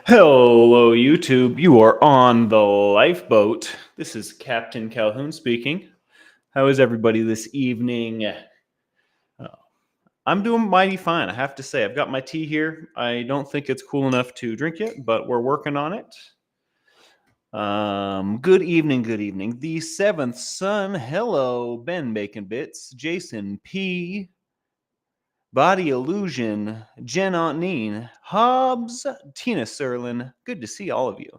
Hello, YouTube. You are on the lifeboat. This is Captain Calhoun speaking. How is everybody this evening? I'm doing mighty fine, I have to say. I've got my tea here. I don't think it's cool enough to drink yet, but we're working on it. Good evening, good evening. The seventh son. Hello, Ben Bacon Bits, Jason P. Body Illusion, Jen Neen, Hobbs, Tina Serlin. Good to see all of you.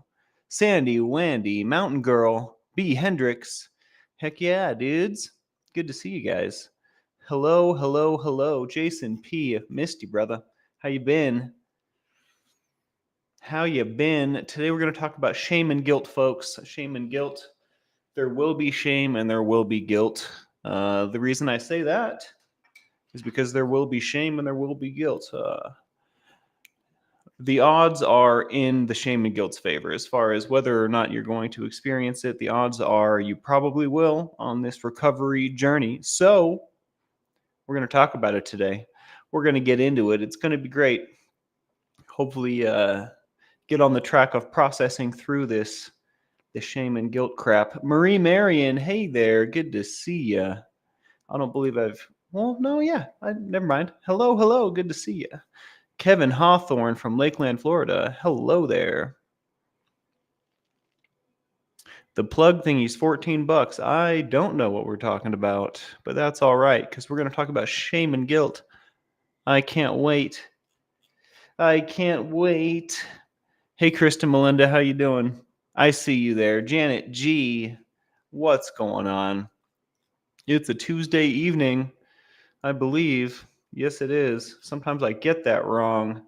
Sandy, Wandy, Mountain Girl, B. Hendricks. Heck yeah, dudes. Good to see you guys. Hello, hello, hello. Jason P. Misty, brother. How you been? How you been? Today we're going to talk about shame and guilt, folks. Shame and guilt. There will be shame and there will be guilt. The reason I say that is because there will be shame and there will be guilt. The odds are in the shame and guilt's favor as far as whether or not you're going to experience it. The odds are you probably will on this recovery journey. So we're going to talk about it today. We're going to get into it. It's going to be great. Hopefully get on the track of processing through this shame and guilt crap. Marie Marion, hey there. Good to see you. I don't believe never mind. Hello, hello. Good to see you. Kevin Hawthorne from Lakeland, Florida. Hello there. The plug thingy's $14. I don't know what we're talking about, but that's all right, because we're going to talk about shame and guilt. I can't wait. I can't wait. Hey, Krista Melinda, how you doing? I see you there. Janet G, what's going on? It's a Tuesday evening, I believe. Yes, it is. Sometimes I get that wrong.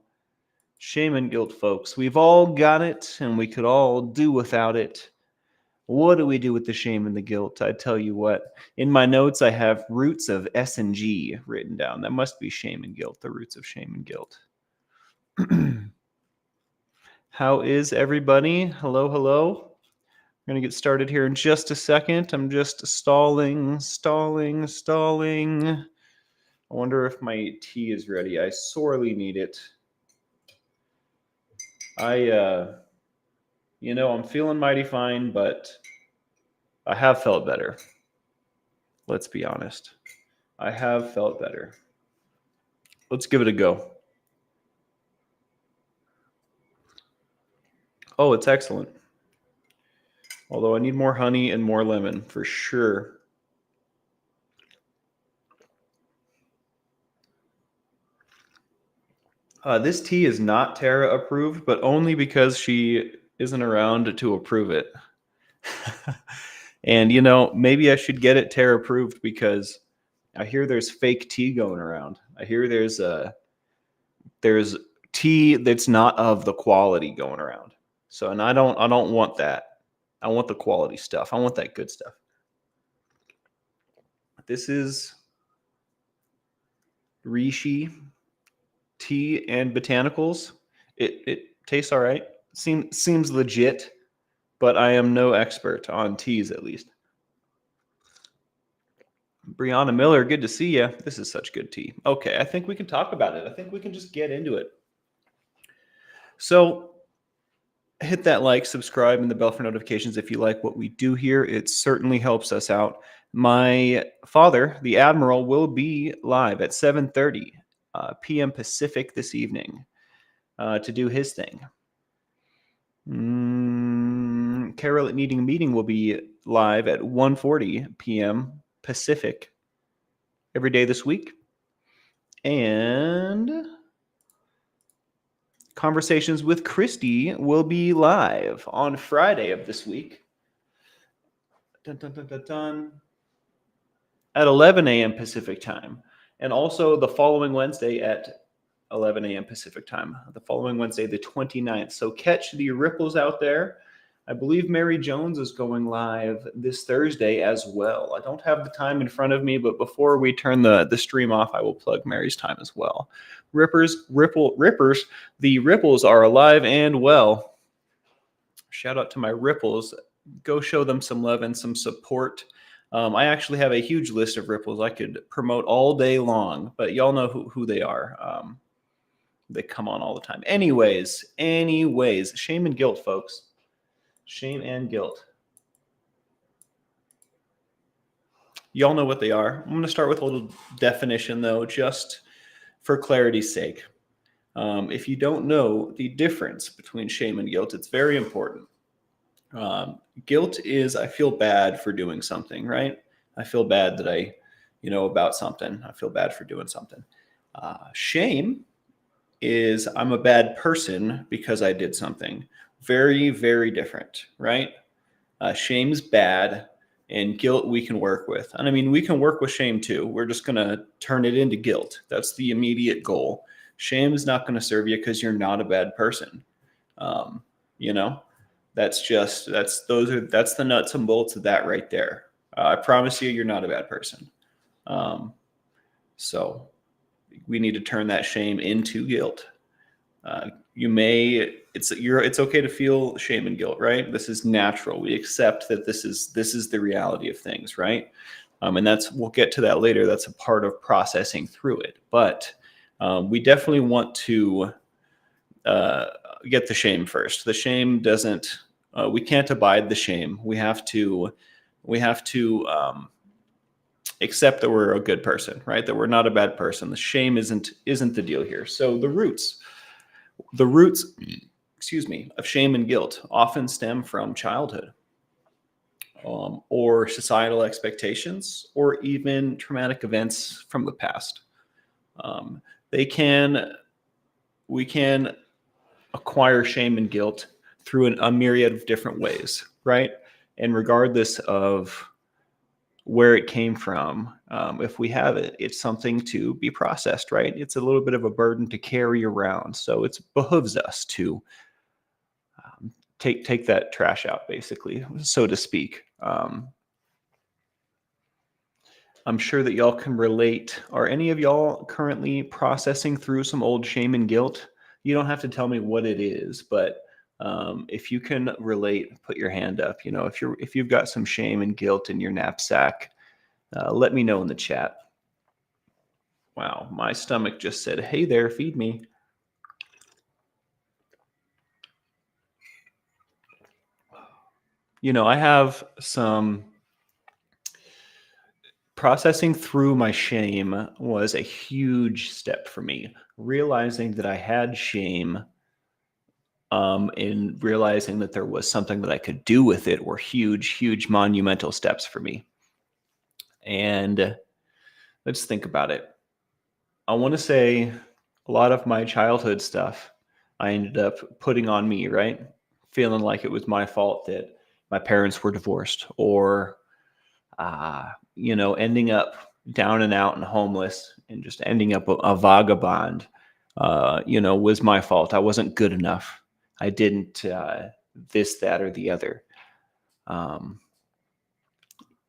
Shame and guilt, folks. We've all got it, and we could all do without it. What do we do with the shame and the guilt? I tell you what. In my notes, I have roots of S and G written down. That must be shame and guilt, the roots of shame and guilt. How is everybody? Hello, hello. I'm going to get started here in just a second. I'm just stalling. I wonder if my tea is ready. I sorely need it. I'm feeling mighty fine, but I have felt better. Let's be honest. I have felt better. Let's give it a go. Oh, it's excellent. Although I need more honey and more lemon for sure. This tea is not Tara approved, but only because she isn't around to approve it. And, maybe I should get it Tara approved because I hear there's fake tea going around. I hear there's tea that's not of the quality going around. So, and I don't want that. I want the quality stuff. I want that good stuff. This is Rishi tea and botanicals. It tastes all right. Seems legit, but I am no expert on teas, at least. Brianna Miller, good to see you. This is such good tea. Okay, I think we can talk about it. I think we can just get into it. So hit that like, subscribe, and the bell for notifications if you like what we do here. It certainly helps us out. My father, the Admiral, will be live at 7:30 p.m. Pacific this evening to do his thing. Carol at Needing a Meeting will be live at 1:40 p.m. Pacific every day this week. And Conversations with Christy will be live on Friday of this week. At 11 a.m. Pacific time. And also the following Wednesday at 11 a.m. Pacific time. The following Wednesday, the 29th. So catch the ripples out there. I believe Mary Jones is going live this Thursday as well. I don't have the time in front of me, but before we turn the stream off, I will plug Mary's time as well. Rippers, the ripples are alive and well. Shout out to my ripples. Go show them some love and some support. I actually have a huge list of ripples I could promote all day long, but y'all know who they are. They come on all the time. Anyways, shame and guilt, folks. Shame and guilt. Y'all know what they are. I'm going to start with a little definition, though, just for clarity's sake. If you don't know the difference between shame and guilt, it's very important. Guilt is I feel bad for doing something, right? I feel bad that I, about something. I feel bad for doing something. Shame is I'm a bad person because I did something. Very, very different, right? Shame's bad, and guilt we can work with. And I mean, we can work with shame too. We're just going to turn it into guilt. That's the immediate goal. Shame is not going to serve you because you're not a bad person. You know, that's the nuts and bolts of that right there. I promise you, you're not a bad person. So we need to turn that shame into guilt. It's okay to feel shame and guilt, right? This is natural. We accept that this is the reality of things, right? And we'll get to that later. That's a part of processing through it. But we definitely want to get the shame first. The shame doesn't. We can't abide the shame. We have to accept that we're a good person, right? That we're not a bad person. The shame isn't the deal here. So the roots, of shame and guilt often stem from childhood, or societal expectations, or even traumatic events from the past. We can acquire shame and guilt through a myriad of different ways, right? And regardless of where it came from, if we have it, it's something to be processed, right? It's a little bit of a burden to carry around. So it behooves us to take that trash out, basically, so to speak. I'm sure that y'all can relate. Are any of y'all currently processing through some old shame and guilt? You don't have to tell me what it is, but if you can relate, put your hand up. If you've got some shame and guilt in your knapsack, let me know in the chat. Wow, my stomach just said, "Hey there, feed me." I have some processing through my shame was a huge step for me. Realizing that I had shame, and realizing that there was something that I could do with it were huge, huge monumental steps for me. And let's think about it. I want to say a lot of my childhood stuff I ended up putting on me, right? Feeling like it was my fault that my parents were divorced, or ending up down and out and homeless and just ending up a vagabond, was my fault. I wasn't good enough. I didn't this, that, or the other. And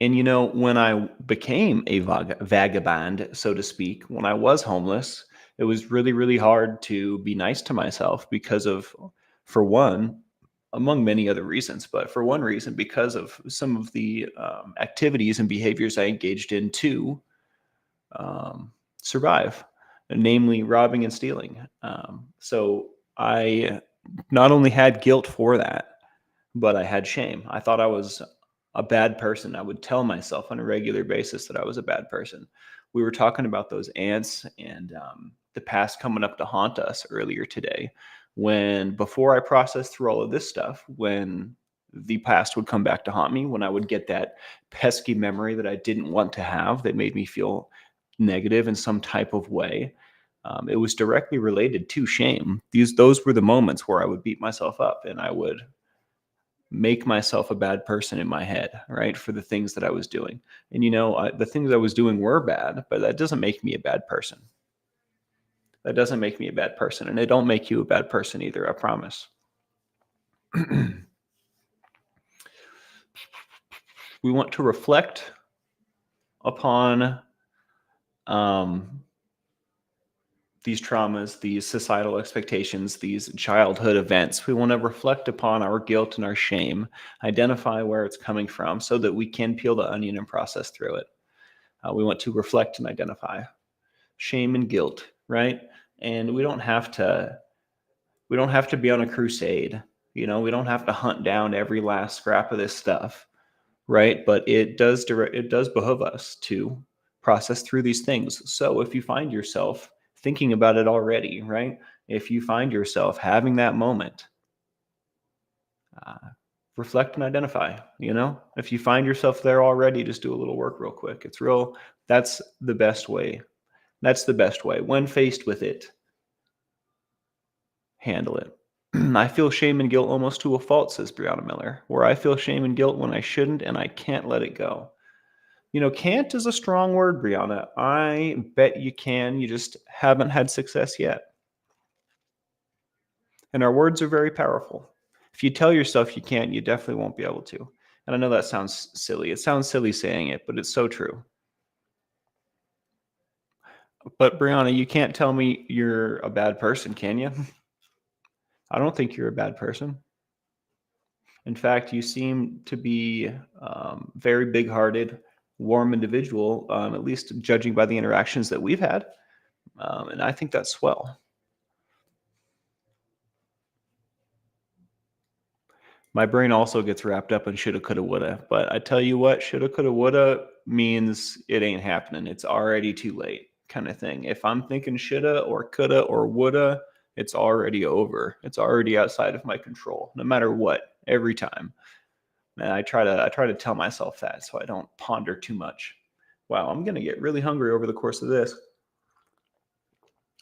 when I became a vagabond, so to speak, when I was homeless, it was really, really hard to be nice to myself because of, for one, among many other reasons, but for one reason, because of some of the activities and behaviors I engaged in to survive, namely robbing and stealing. So I not only had guilt for that, but I had shame. I thought I was a bad person. I would tell myself on a regular basis that I was a bad person. We were talking about those ants and the past coming up to haunt us earlier today. Before I processed through all of this stuff, when the past would come back to haunt me, when I would get that pesky memory that I didn't want to have, that made me feel negative in some type of way, it was directly related to shame. Those were the moments where I would beat myself up and I would make myself a bad person in my head, right, for the things that I was doing. And the things I was doing were bad, but that doesn't make me a bad person. That doesn't make me a bad person, and it don't make you a bad person either, I promise. We want to reflect upon these traumas, these societal expectations, these childhood events. We want to reflect upon our guilt and our shame, identify where it's coming from so that we can peel the onion and process through it. We want to reflect and identify shame and guilt, right? And we don't have to be on a crusade. We don't have to hunt down every last scrap of this stuff, right? But it does behoove us to process through these things. So if you find yourself thinking about it already, right? If you find yourself having that moment, uh, reflect and identify. If you find yourself there already, just do a little work real quick. That's the best way. That's the best way. When faced with it, handle it. I feel shame and guilt almost to a fault, says Brianna Miller, where I feel shame and guilt when I shouldn't and I can't let it go. Can't is a strong word, Brianna. I bet you can. You just haven't had success yet. And our words are very powerful. If you tell yourself you can't, you definitely won't be able to. And I know that sounds silly. It sounds silly saying it, but it's so true. But Brianna, you can't tell me you're a bad person, can you? I don't think you're a bad person. In fact, you seem to be very big-hearted, warm individual, at least judging by the interactions that we've had. And I think that's swell. My brain also gets wrapped up in shoulda, coulda, woulda. But I tell you what, shoulda, coulda, woulda means it ain't happening. It's already too late, kind of thing. If I'm thinking shoulda or coulda or woulda, it's already over. It's already outside of my control, no matter what, every time. And I try to tell myself that so I don't ponder too much. Wow, I'm gonna get really hungry over the course of this.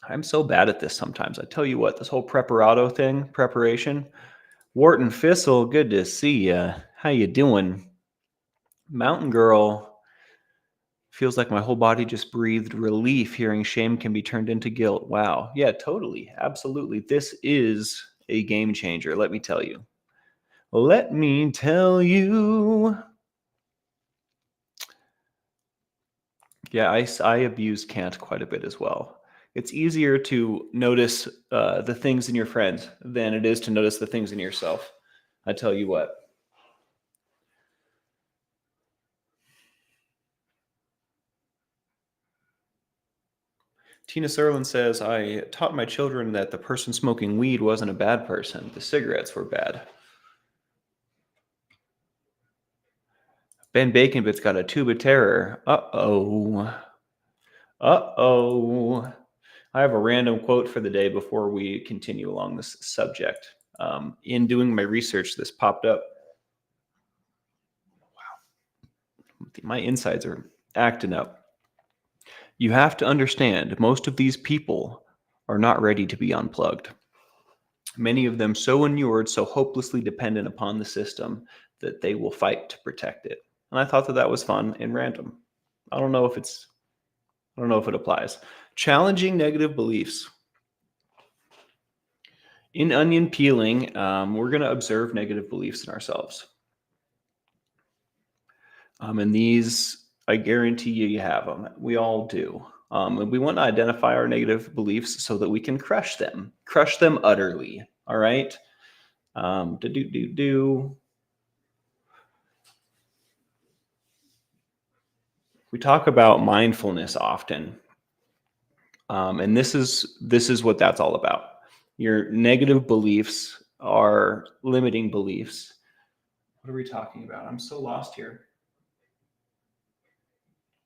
I'm so bad at this sometimes. I tell you what, this whole preparation. Wharton Fissel, good to see ya. How you doing? Mountain Girl, feels like my whole body just breathed relief hearing shame can be turned into guilt. Wow. Yeah, totally. Absolutely. This is a game changer, let me tell you. Let me tell you. Yeah, I abuse can't quite a bit as well. It's easier to notice the things in your friends than it is to notice the things in yourself. I tell you what. Tina Serlin says, I taught my children that the person smoking weed wasn't a bad person. The cigarettes were bad. Ben Baconbit's got a tube of terror. Uh-oh. Uh-oh. I have a random quote for the day before we continue along this subject. In doing my research, this popped up. Wow. My insides are acting up. You have to understand, most of these people are not ready to be unplugged. Many of them so inured, so hopelessly dependent upon the system that they will fight to protect it. And I thought that was fun and random. I don't know if it applies. Challenging negative beliefs. In onion peeling, we're going to observe negative beliefs in ourselves. And these, I guarantee you have them. We all do. And we want to identify our negative beliefs so that we can crush them utterly. All right. We talk about mindfulness often. And this is what that's all about. Your negative beliefs are limiting beliefs. What are we talking about? I'm so lost here.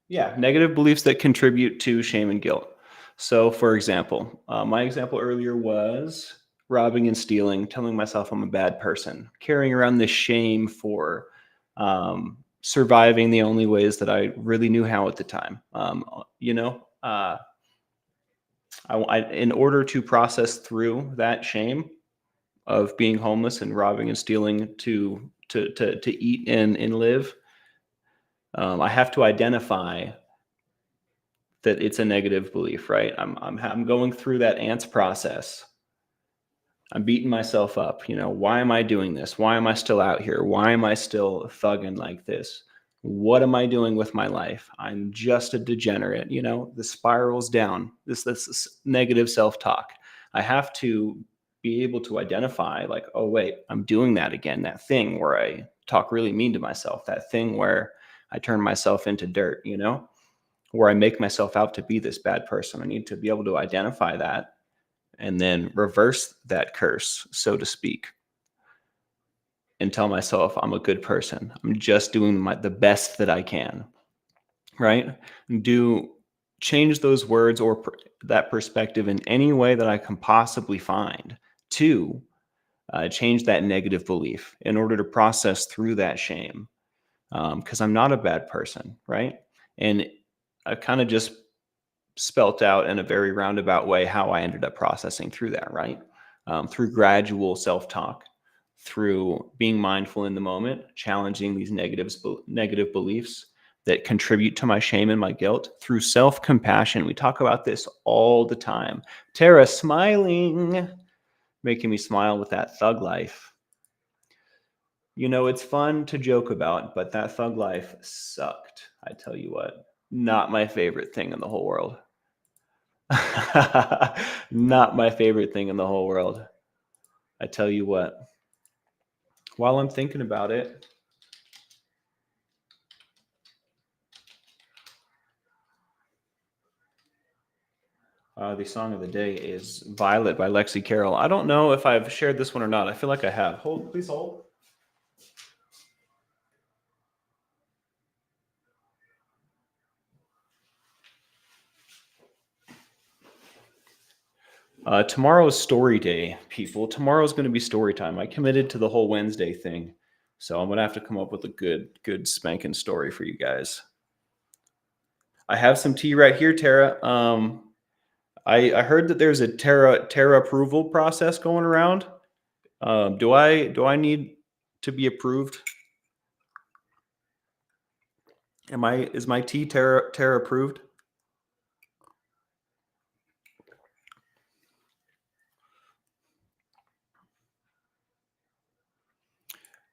Yeah, negative beliefs that contribute to shame and guilt. So, for example, my example earlier was robbing and stealing, telling myself I'm a bad person, carrying around this shame for surviving the only ways that I really knew how at the time. In order to process through that shame of being homeless and robbing and stealing to eat and live, I have to identify that it's a negative belief, right? I'm going through that ants process. I'm beating myself up. Why am I doing this? Why am I still out here? Why am I still thugging like this? What am I doing with my life? I'm just a degenerate. The spirals down. This negative self-talk. I have to be able to identify, like, oh wait, I'm doing that again. That thing where I talk really mean to myself. That thing where I turn myself into dirt. Where I make myself out to be this bad person. I need to be able to identify that and then reverse that curse, so to speak, and tell myself I'm a good person. I'm just doing the best that I can, right? Do change those words or that perspective in any way that I can possibly find to change that negative belief in order to process through that shame. Because I'm not a bad person, right? And I kind of just spelt out in a very roundabout way how I ended up processing through that, right? Through gradual self talk, through being mindful in the moment, challenging these negative beliefs that contribute to my shame and my guilt, through self compassion. We talk about this all the time. Tara smiling, making me smile with that thug life. You know, it's fun to joke about, but that thug life sucked. I tell you what, not my favorite thing in the whole world. Not my favorite thing in the whole world. I tell you what, while I'm thinking about it, the song of the day is Violet by Lexi Carroll. I don't know if I've shared this one or not. I feel like I have. Hold, please hold. Tomorrow's story day, people. Tomorrow's going to be story time. I committed to the whole Wednesday thing, so I'm going to have to come up with a good spanking story for you guys. I have some tea right here, Tara. I heard that there's a Terra approval process going around. Do I need to be approved? Is my tea Terra approved?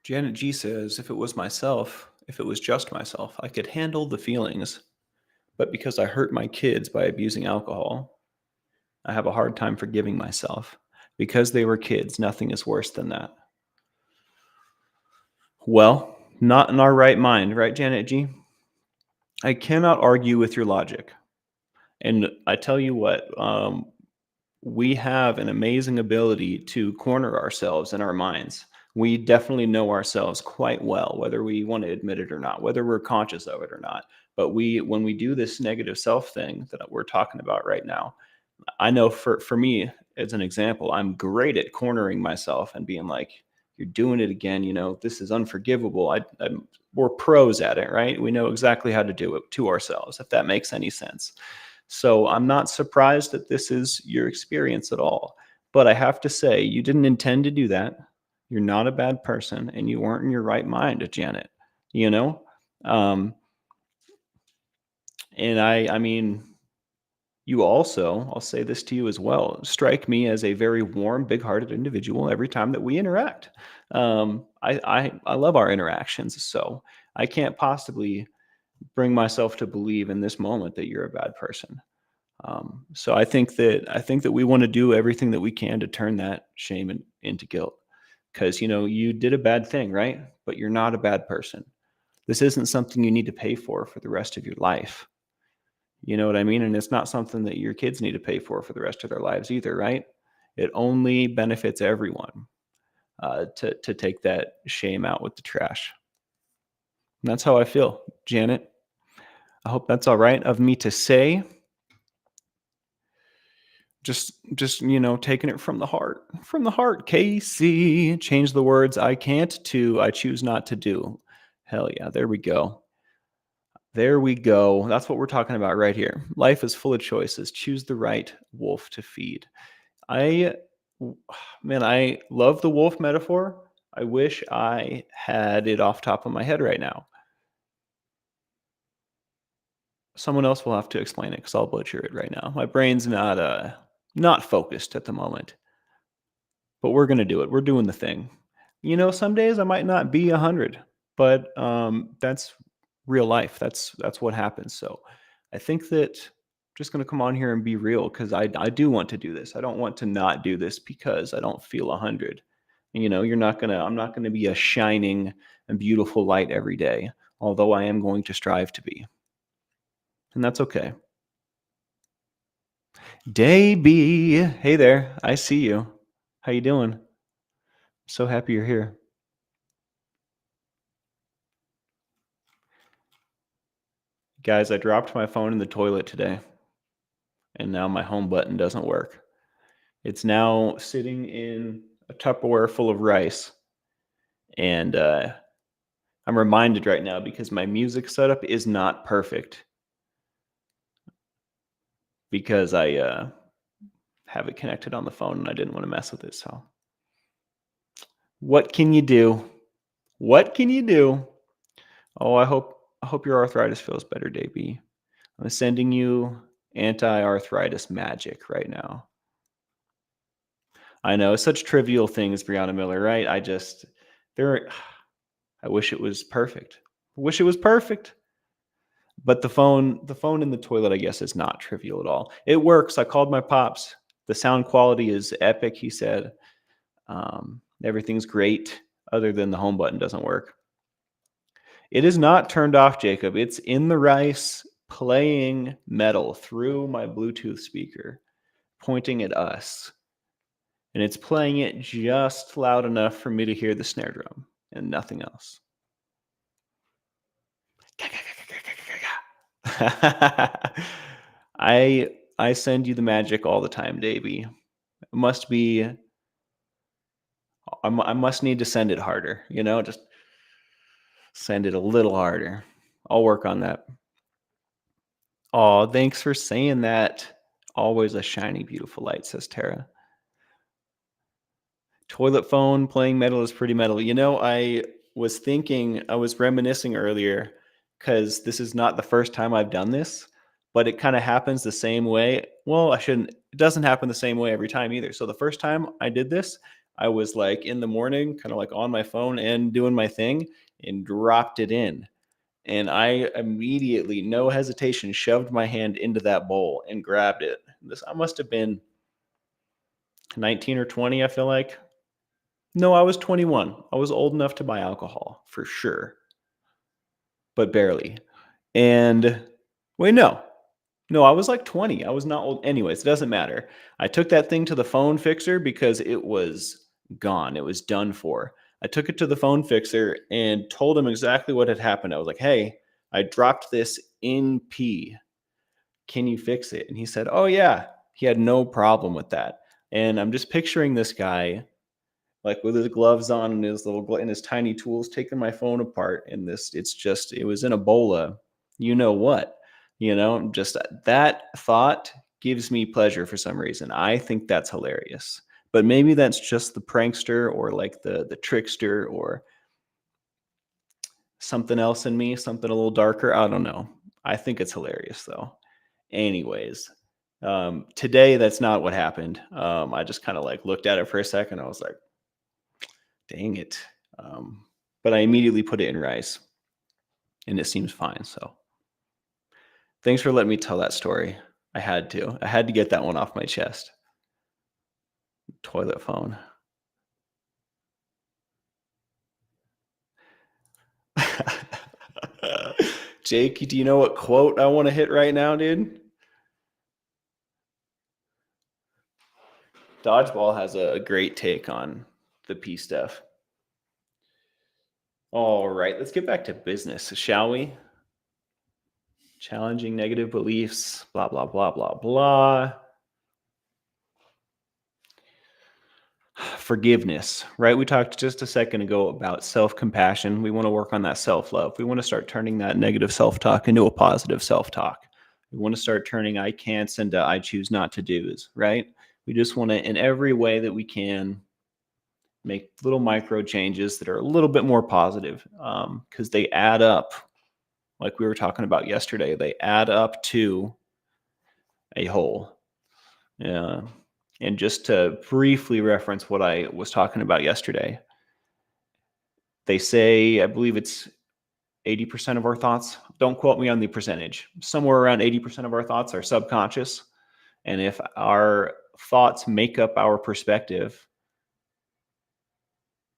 Janet G says, if it was myself, if it was just myself, I could handle the feelings. But because I hurt my kids by abusing alcohol, I have a hard time forgiving myself. Because they were kids, nothing is worse than that. Well, not in our right mind, right, Janet G? I cannot argue with your logic. And I tell you what, we have an amazing ability to corner ourselves in our minds. We definitely know ourselves quite well, whether we want to admit it or not, whether we're conscious of it or not. But when we do this negative self thing that we're talking about right now, I know for me, as an example, I'm great at cornering myself and being like, "You're doing it again. You know, this is unforgivable." We're pros at it, right? We know exactly how to do it to ourselves, if that makes any sense. So I'm not surprised that this is your experience at all. But I have to say, you didn't intend to do that. You're not a bad person, and you weren't in your right mind, Janet. You know, um, and I mean, you also, I'll say this to you as well, strike me as a very warm, big-hearted individual every time that we interact. I love our interactions, so I can't possibly bring myself to believe in this moment that you're a bad person. So I think that we want to do everything that we can to turn that shame into guilt, because you did a bad thing, right? But you're not a bad person. This isn't something you need to pay for the rest of your life. You know what I mean? And it's not something that your kids need to pay for the rest of their lives either, right? It only benefits everyone to take that shame out with the trash. And that's how I feel, Janet. I hope that's all right of me to say. Just taking it from the heart. Casey, change the words I can't to I choose not to do. Hell yeah, there we go. There we go. That's what we're talking about right here. Life is full of choices. Choose the right wolf to feed. I, man, I love the wolf metaphor. I wish I had it off top of my head right now. Someone else will have to explain it because I'll butcher it right now. My brain's not focused at the moment, but we're gonna do it. We're doing the thing. Some days I might not be 100, but that's real life. That's what happens. So I think that I'm just gonna come on here and be real because I do want to do this. I don't want to not do this because I don't feel 100. I'm not gonna be a shining and beautiful light every day, although I am going to strive to be, and that's okay. Davey, hey there. I see you. How you doing? So happy you're here. Guys, I dropped my phone in the toilet today, and now my home button doesn't work. It's now sitting in a Tupperware full of rice, and I'm reminded right now because my music setup is not perfect because I have it connected on the phone and I didn't want to mess with it. So, what can you do? What can you do? Oh, I hope your arthritis feels better, Davey. I'm sending you anti-arthritis magic right now. I know, such trivial things, Brianna Miller, right? There. I wish it was perfect. I wish it was perfect. But the phone in the toilet, I guess, is not trivial at all. It works. I called my pops. The sound quality is epic. He said everything's great, other than the home button doesn't work. It is not turned off, Jacob. It's in the rice, playing metal through my Bluetooth speaker, pointing at us. And it's playing it just loud enough for me to hear the snare drum and nothing else. I send you the magic all the time, Davey. It must be I must need to send it harder, just send it a little harder. I'll work on that. Oh, thanks for saying that. Always a shiny, beautiful light, says Tara. Toilet phone playing metal is pretty metal. I was reminiscing earlier because this is not the first time I've done this, but it kind of happens the same way. Well, it doesn't happen the same way every time either. So the first time I did this, I was like in the morning, kind of like on my phone and doing my thing and dropped it in. And I immediately, no hesitation, shoved my hand into that bowl and grabbed it. I must have been 19 or 20, I feel like. No, I was 21. I was old enough to buy alcohol, for sure, but barely. And wait, no. No, I was like 20. I was not old. Anyways, it doesn't matter. I took that thing to the phone fixer because it was gone. It was done for. I took it to the phone fixer and told him exactly what had happened. I was like, hey, I dropped this in pee. Can you fix it? And he said, oh, yeah. He had no problem with that. And I'm just picturing this guy like with his gloves on and his and his tiny tools, taking my phone apart. And it was in a bola, you know what, just that thought gives me pleasure for some reason. I think that's hilarious, but maybe that's just the prankster or like the trickster or something else in me, something a little darker. I don't know. I think it's hilarious though. Anyways, today that's not what happened. I just kind of like looked at it for a second. I was like, dang it. But I immediately put it in rice and it seems fine. So thanks for letting me tell that story. I had to get that one off my chest. Toilet phone. Jake, do you know what quote I want to hit right now, dude? Dodgeball has a great take on the pee stuff. All right, let's get back to business, shall we? Challenging negative beliefs, blah, blah, blah, blah, blah. Forgiveness, right? We talked just a second ago about self-compassion. We want to work on that self-love. We want to start turning that negative self-talk into a positive self-talk. We want to start turning I can'ts into I choose not to do's, right? We just want to, in every way that we can, make little micro changes that are a little bit more positive because they add up. Like we were talking about yesterday, they add up to a whole. Yeah. And just to briefly reference what I was talking about yesterday, they say, I believe it's 80% of our thoughts. Don't quote me on the percentage. Somewhere around 80% of our thoughts are subconscious. And if our thoughts make up our perspective,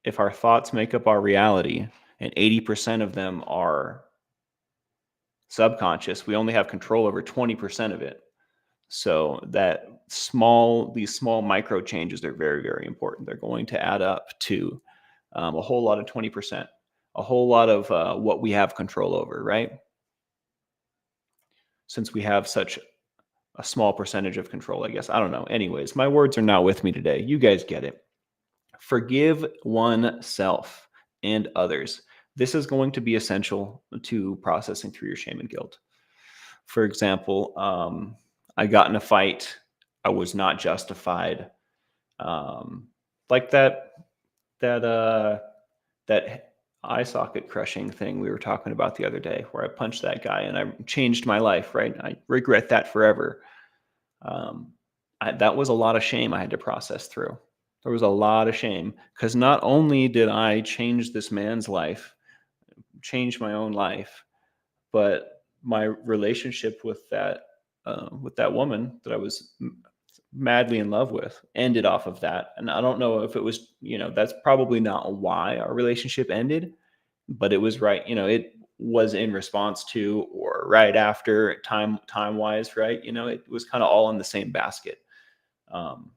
if our thoughts make up our reality and 80% of them are subconscious, we only have control over 20% of it. So these small micro changes are very, very important. They're going to add up to a whole lot of 20%, a whole lot of what we have control over, right? Since we have such a small percentage of control, I guess. I don't know. Anyways, my words are not with me today. You guys get it. Forgive oneself and others. This is going to be essential to processing through your shame and guilt. For example, I got in a fight. I was not justified. Like that that eye socket crushing thing we were talking about the other day, where I punched that guy and I changed my life. Right? I regret that forever. Um, that was a lot of shame I had to process through. There was a lot of shame because not only did I change this man's life, change my own life, but my relationship with that woman that I was madly in love with ended off of that. And I don't know if it was, that's probably not why our relationship ended, but it was right. It was in response to or right after time wise, right? It was kind of all in the same basket. Um,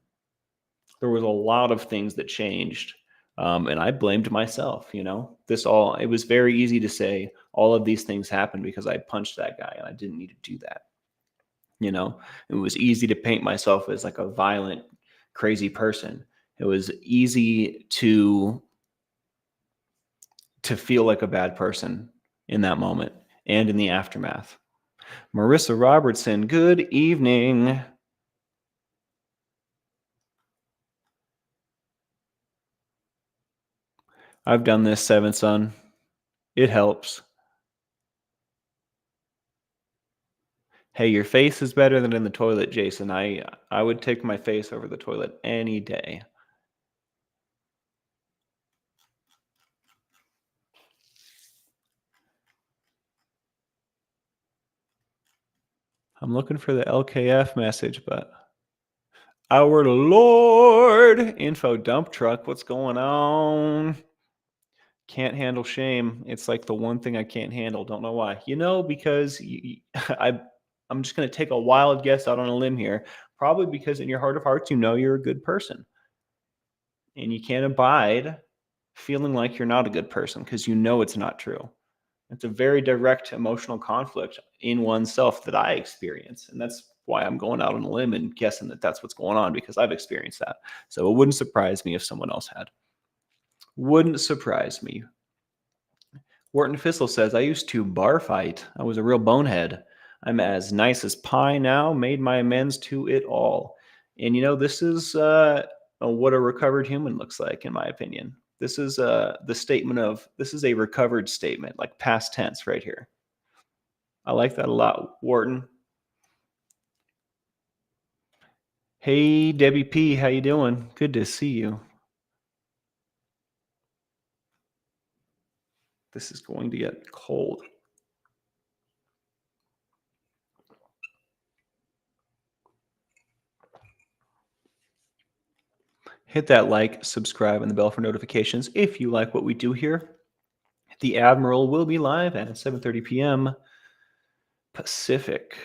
there was a lot of things that changed. And I blamed myself, it was very easy to say all of these things happened because I punched that guy and I didn't need to do that. It was easy to paint myself as like a violent, crazy person. It was easy to feel like a bad person in that moment and in the aftermath. Marissa Robertson, good evening. I've done this, Seventh Son. It helps. Hey, your face is better than in the toilet, Jason. I would take my face over the toilet any day. I'm looking for the LKF message, but our Lord info dump truck, what's going on? Can't handle shame. It's like the one thing I can't handle. Don't know why. Because I'm just going to take a wild guess out on a limb here. Probably because in your heart of hearts, you're a good person. And you can't abide feeling like you're not a good person because it's not true. It's a very direct emotional conflict in oneself that I experience. And that's why I'm going out on a limb and guessing that that's what's going on because I've experienced that. So it wouldn't surprise me if someone else had. Wouldn't surprise me. Wharton Fissel says, I used to bar fight. I was a real bonehead. I'm as nice as pie now, made my amends to it all. And this is what a recovered human looks like, in my opinion. This is this is a recovered statement, like past tense right here. I like that a lot, Wharton. Hey, Debbie P, how you doing? Good to see you. This is going to get cold. Hit that like, subscribe, and the bell for notifications if you like what we do here. The Admiral will be live at 7:30 p.m. Pacific.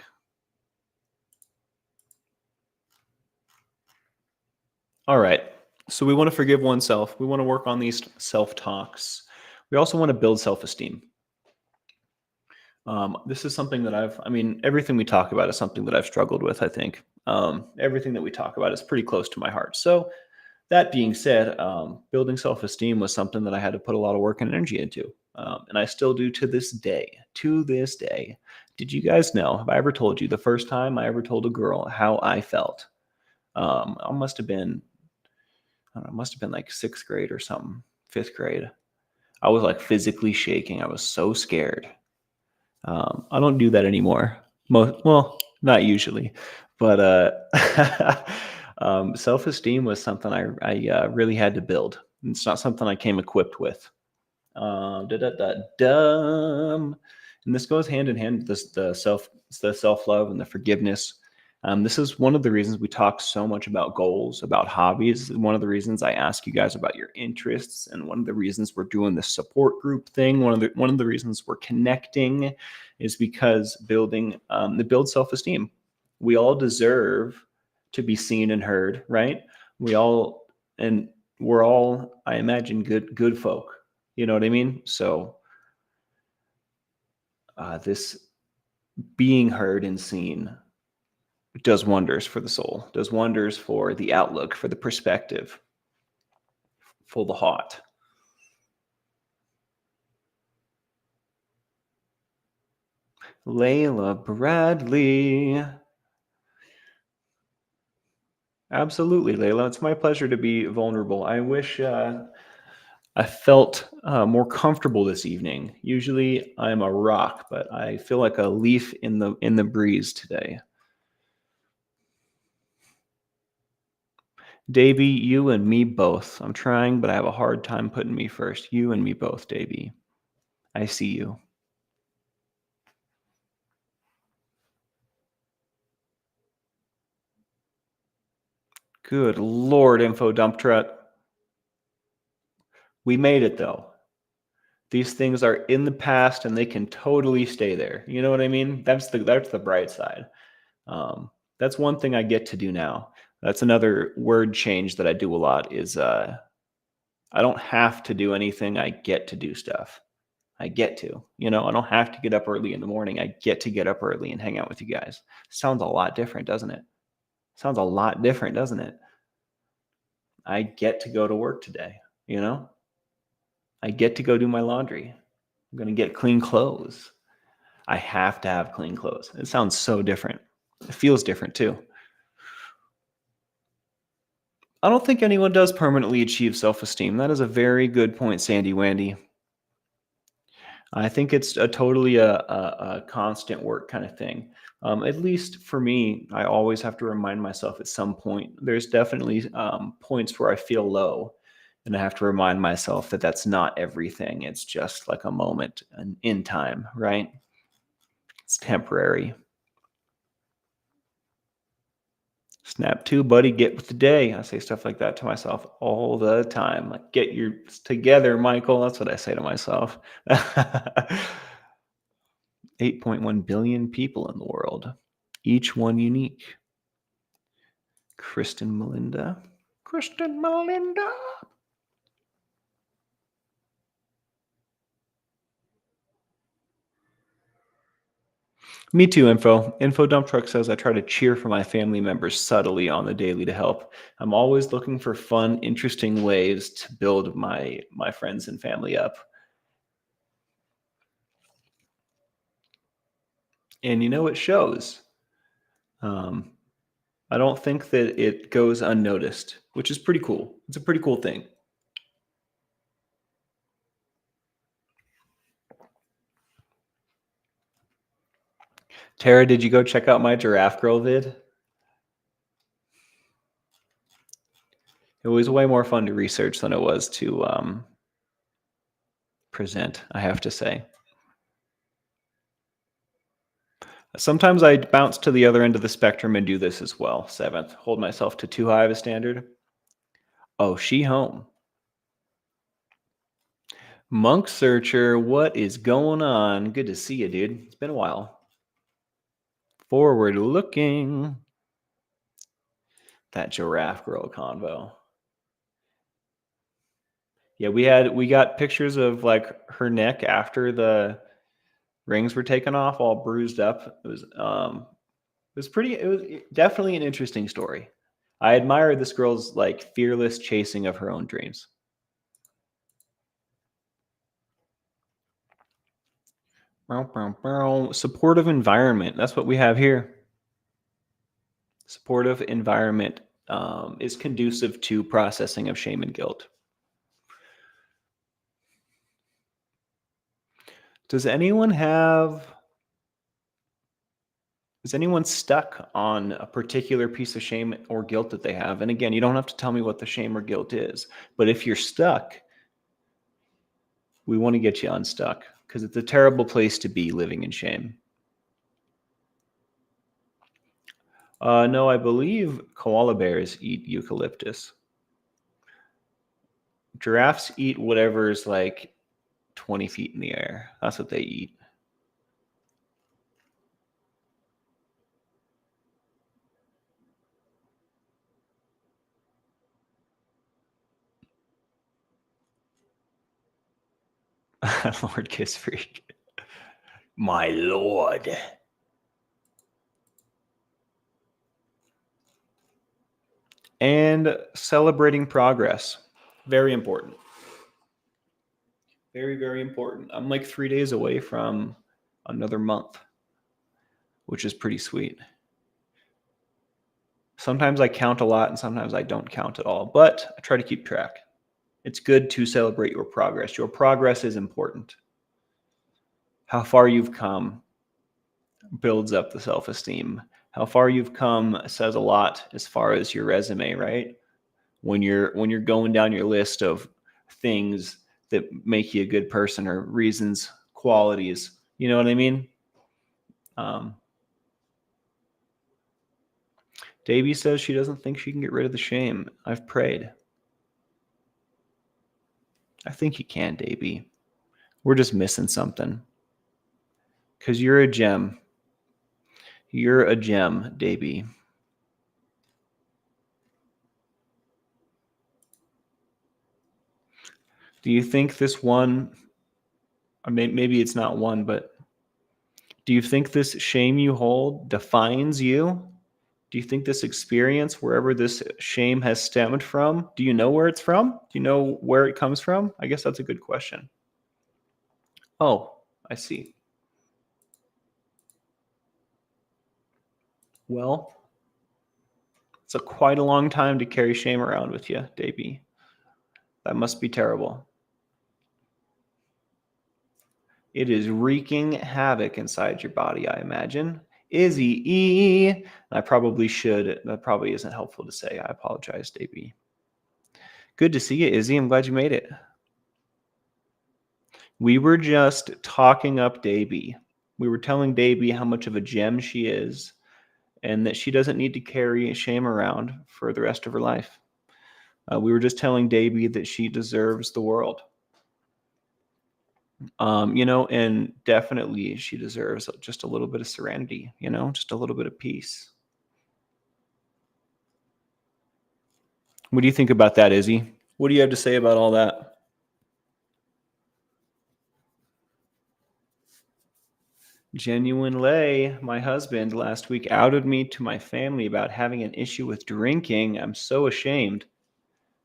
All right. So we want to forgive oneself. We want to work on these self-talks. We also want to build self-esteem. This is something that everything we talk about is something that I've struggled with, I think. Everything that we talk about is pretty close to my heart. So that being said, building self-esteem was something that I had to put a lot of work and energy into. And I still do to this day. To this day. Did you guys know, have I ever told you the first time I ever told a girl how I felt? I must have been, I don't know, must have been like sixth grade or something, fifth grade. I was like physically shaking. I was so scared. I don't do that anymore. Well, not usually, but self-esteem was something I really had to build. It's not something I came equipped with. Dumb. And this goes hand in hand with the self-love and the forgiveness. This is one of the reasons we talk so much about goals, about hobbies. One of the reasons I ask you guys about your interests, and one of the reasons we're doing this support group thing. One of the reasons we're connecting is because build self-esteem. We all deserve to be seen and heard, right? We all, and we're all, I imagine, good folk. You know what I mean? So this being heard and seen does wonders for the soul, does wonders for the outlook, for the perspective, for the heart. Layla Bradley. Absolutely, Layla. It's my pleasure to be vulnerable. I wish I felt more comfortable this evening. Usually I'm a rock, but I feel like a leaf in the breeze today. Davey, you and me both. I'm trying, but I have a hard time putting me first. You and me both, Davey. I see you. Good Lord, Info Dump Truck. We made it though. These things are in the past and they can totally stay there. You know what I mean? That's the bright side. That's one thing I get to do now. That's another word change that I do a lot is I don't have to do anything. I get to do stuff. I get to, I don't have to get up early in the morning. I get to get up early and hang out with you guys. Sounds a lot different, doesn't it? Sounds a lot different, doesn't it? I get to go to work today, I get to go do my laundry. I'm going to get clean clothes. I have to have clean clothes. It sounds so different. It feels different too. I don't think anyone does permanently achieve self-esteem. That is a very good point, Sandy Wandy. I think it's a totally a constant work kind of thing. At least for me, I always have to remind myself at some point. There's definitely points where I feel low, and I have to remind myself that that's not everything. It's just like a moment in time, right? It's temporary. Snap to, buddy, get with the day. I say stuff like that to myself all the time. Like, get your together, Michael. That's what I say to myself. 8.1 billion people in the world, each one unique. Kristen Melinda. Kristen Melinda. Me too, Info. Info Dump Truck says I try to cheer for my family members subtly on the daily to help. I'm always looking for fun, interesting ways to build my friends and family up. And it shows. I don't think that it goes unnoticed, which is pretty cool. It's a pretty cool thing. Tara, did you go check out my Giraffe Girl vid? It was way more fun to research than it was to present, I have to say. Sometimes I bounce to the other end of the spectrum and do this as well. Seventh, hold myself to too high of a standard. Oh, she home. Monk Searcher, what is going on? Good to see you, dude. It's been a while. Forward looking. That Giraffe Girl convo. Yeah, we got pictures of like her neck after the rings were taken off, all bruised up. It was definitely an interesting story. I admire this girl's like fearless chasing of her own dreams. Supportive environment. That's what we have here. Supportive environment is conducive to processing of shame and guilt. Is anyone stuck on a particular piece of shame or guilt that they have? And again, you don't have to tell me what the shame or guilt is, but if you're stuck, we want to get you unstuck because it's a terrible place to be living in shame. No, I believe koala bears eat eucalyptus. Giraffes eat whatever's like 20 feet in the air. That's what they eat. Lord Kiss Freak. My lord. And celebrating progress. Very important. Very, very important. I'm like 3 days away from another month, which is pretty sweet. Sometimes I count a lot and sometimes I don't count at all, but I try to keep track. It's good to celebrate your progress. Your progress is important. How far you've come builds up the self-esteem. How far you've come says a lot as far as your resume, right? When you're going down your list of things that make you a good person or reasons, qualities, you know what I mean? Davy says she doesn't think she can get rid of the shame. I've prayed. I think you can, Davy. We're just missing something. Because you're a gem. You're a gem, Davy. Do you think this one, or maybe it's not one, but do you think this shame you hold defines you? Do you think this experience, wherever this shame has stemmed from, do you know where it's from? Do you know where it comes from? I guess that's a good question. Oh, I see. Well, it's quite a long time to carry shame around with you, Davey. That must be terrible. It is wreaking havoc inside your body, I imagine. Izzy E. I probably should. That probably isn't helpful to say. I apologize, Davey. Good to see you, Izzy. I'm glad you made it. We were just talking up Davey. We were telling Davey how much of a gem she is and that she doesn't need to carry shame around for the rest of her life. We were just telling Davey that she deserves the world. And definitely she deserves just a little bit of serenity, just a little bit of peace. What do you think about that, Izzy? What do you have to say about all that? Genuine Lay, my husband, last week outed me to my family about having an issue with drinking. I'm so ashamed.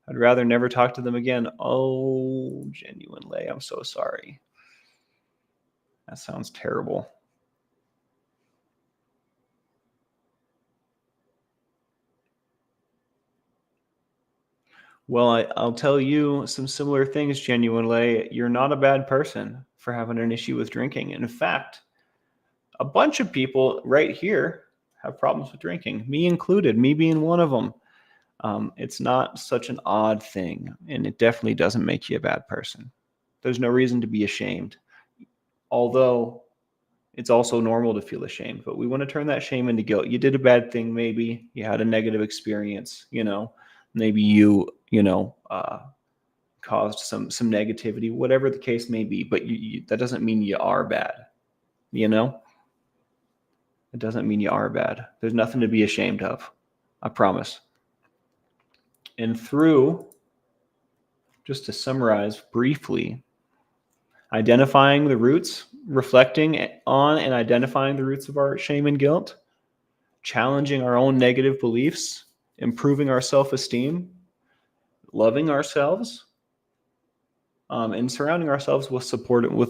I'd rather never talk to them again. Oh, Genuine Lay, I'm so sorry. That sounds terrible. Well, I'll tell you some similar things, Genuine Lay. You're not a bad person for having an issue with drinking. In fact, a bunch of people right here have problems with drinking, me included, me being one of them. It's not such an odd thing, and it definitely doesn't make you a bad person. There's no reason to be ashamed, although it's also normal to feel ashamed, but we want to turn that shame into guilt. You did a bad thing, maybe you had a negative experience, maybe you caused some negativity, whatever the case may be, but that doesn't mean you are bad. It doesn't mean you are bad. There's nothing to be ashamed of, I promise. And just to summarize briefly, identifying the roots, reflecting on and identifying the roots of our shame and guilt, challenging our own negative beliefs, improving our self-esteem, loving ourselves, and surrounding ourselves with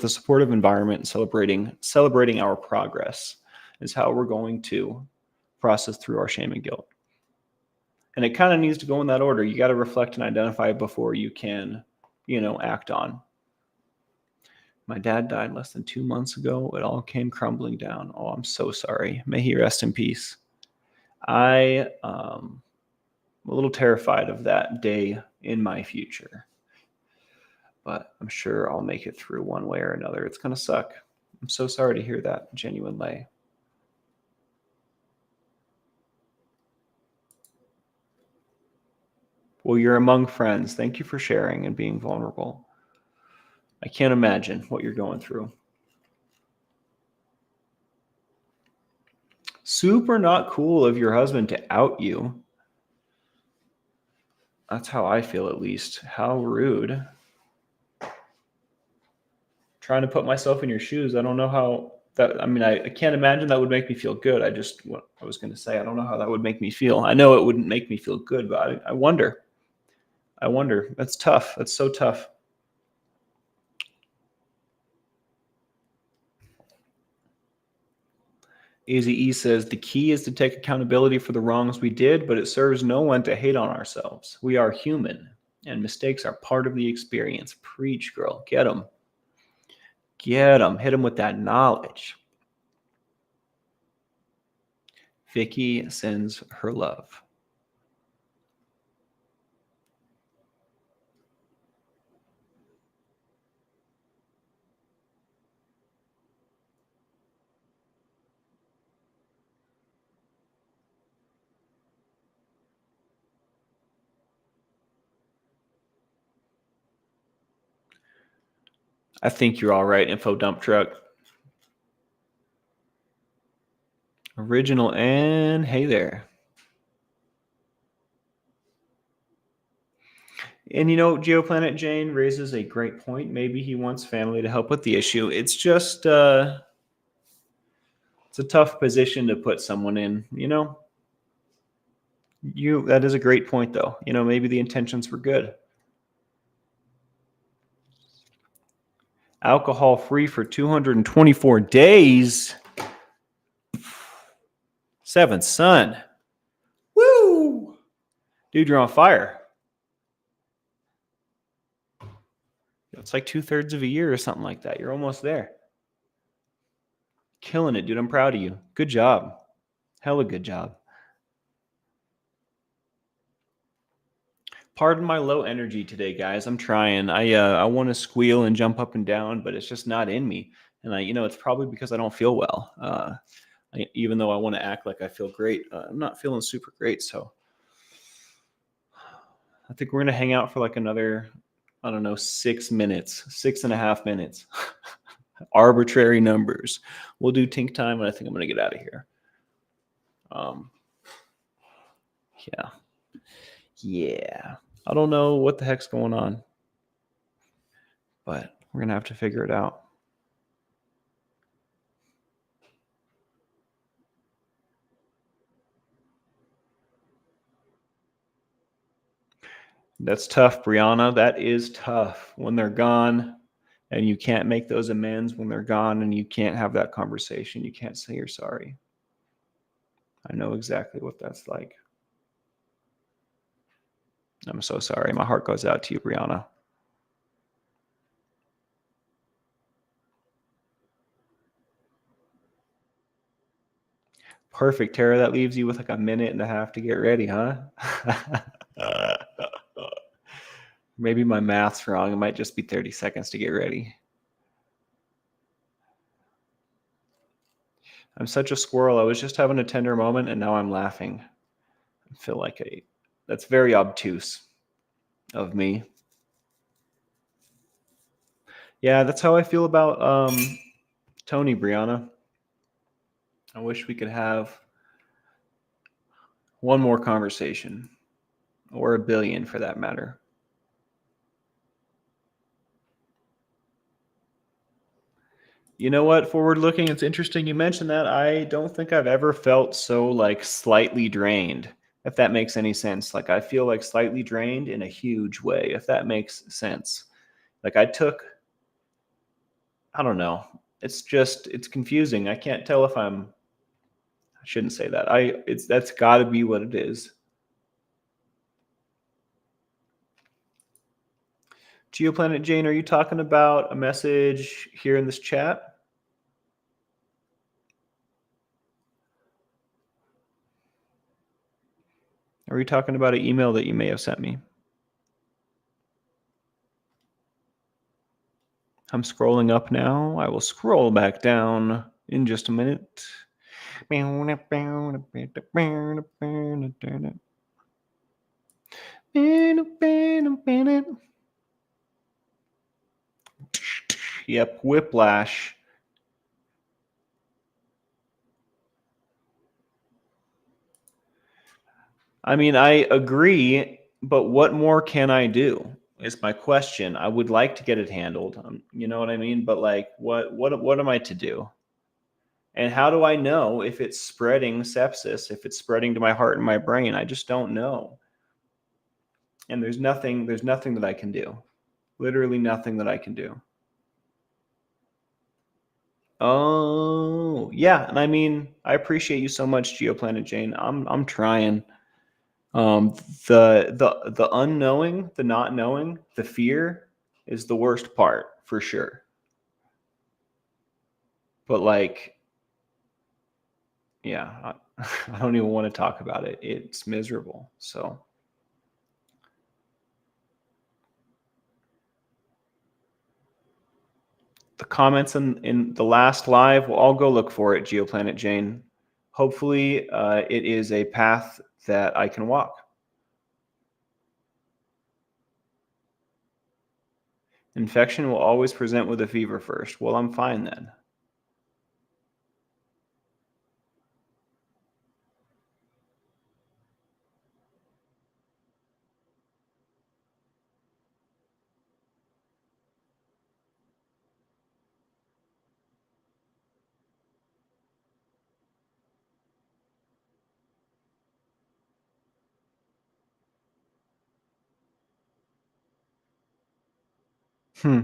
a supportive environment, and celebrating our progress is how we're going to process through our shame and guilt. And it kind of needs to go in that order. You got to reflect and identify before you can, act on. My dad died less than 2 months ago. It all came crumbling down. Oh, I'm so sorry. May he rest in peace. I am a little terrified of that day in my future, but I'm sure I'll make it through one way or another. It's going to suck. I'm so sorry to hear that, Genuine Lay. Well, you're among friends. Thank you for sharing and being vulnerable. I can't imagine what you're going through. Super not cool of your husband to out you. That's how I feel, at least. How rude. trying to put myself in your shoes. I don't know how that. I mean, I can't imagine that would make me feel good. What I was going to say. I don't know how that would make me feel. I know it wouldn't make me feel good, but I wonder. I wonder. That's tough. That's so tough. Easy E says the key is to take accountability for the wrongs we did, but it serves no one to hate on ourselves. We are human, and mistakes are part of the experience. Preach, girl. Get them. Get them. Hit them with that knowledge. Vicky sends her love. I think you're all right, Info Dump Truck. Original and hey there. And GeoPlanet Jane raises a great point. Maybe he wants family to help with the issue. It's just it's a tough position to put someone in, that is a great point though. Maybe the intentions were good. Alcohol free for 224 days. Seventh son. Woo! Dude, you're on fire. It's like 2/3 of a year or something like that. You're almost there. Killing it, dude. I'm proud of you. Good job. Hella good job. Pardon my low energy today, guys. I'm trying. I want to squeal and jump up and down, but it's just not in me. And it's probably because I don't feel well. Even though I want to act like I feel great, I'm not feeling super great. So I think we're gonna hang out for like another, I don't know, 6 minutes, 6.5 minutes. Arbitrary numbers. We'll do Tink time, and I think I'm gonna get out of here. Yeah. I don't know what the heck's going on, but we're gonna have to figure it out. That's tough, Brianna. That is tough when they're gone and you can't make those amends when they're gone and you can't have that conversation. You can't say you're sorry. I know exactly what that's like. I'm so sorry. My heart goes out to you, Brianna. Perfect, Tara. That leaves you with like a minute and a half to get ready, huh? Maybe my math's wrong. It might just be 30 seconds to get ready. I'm such a squirrel. I was just having a tender moment and now I'm laughing. I feel like that's very obtuse of me. Yeah, that's how I feel about Tony, Brianna. I wish we could have one more conversation, or a billion for that matter. You know what? Forward looking, it's interesting you mentioned that. I don't think I've ever felt so like slightly drained, if that makes any sense. Like I feel like slightly drained in a huge way, if that makes sense. Like I don't know. It's confusing. I can't tell if I shouldn't say that. That's got to be what it is. GeoPlanet Jane, are you talking about a message here in this chat? Are you talking about an email that you may have sent me? I'm scrolling up now. I will scroll back down in just a minute. Yep, whiplash. I mean, I agree, but what more can I do? is my question. I would like to get it handled. You know what I mean? But like, what am I to do? And how do I know if it's spreading sepsis, if it's spreading to my heart and my brain? I just don't know. And there's nothing that I can do. Literally nothing that I can do. Oh, yeah. And I mean, I appreciate you so much, Geoplanet Jane. I'm trying. Um, the unknowing, the not knowing, the fear is the worst part for sure. But like, yeah, I don't even want to talk about it. It's miserable. So the comments in the last live, well, I'll go look for it, Geoplanet Jane. Hopefully, it is a path that I can walk. Infection will always present with a fever first. Well, I'm fine then. Hmm.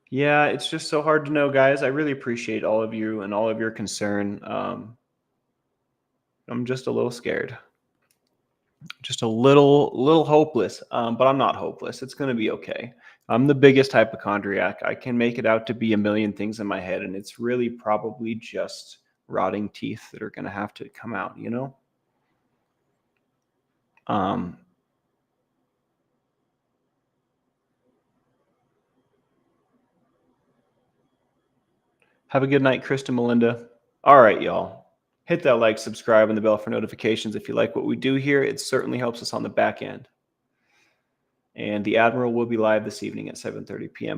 Yeah, it's just so hard to know, guys. I really appreciate all of you and all of your concern. I'm just a little scared, just a little hopeless. But I'm not hopeless. It's gonna be okay. I'm the biggest hypochondriac. I can make it out to be a million things in my head, and it's really probably just rotting teeth that are gonna have to come out. You know. Um, have a good night, Krista Melinda. All right, y'all. Hit that like, subscribe, and the bell for notifications if you like what we do here. It certainly helps us on the back end. And the Admiral will be live this evening at 7:30 p.m.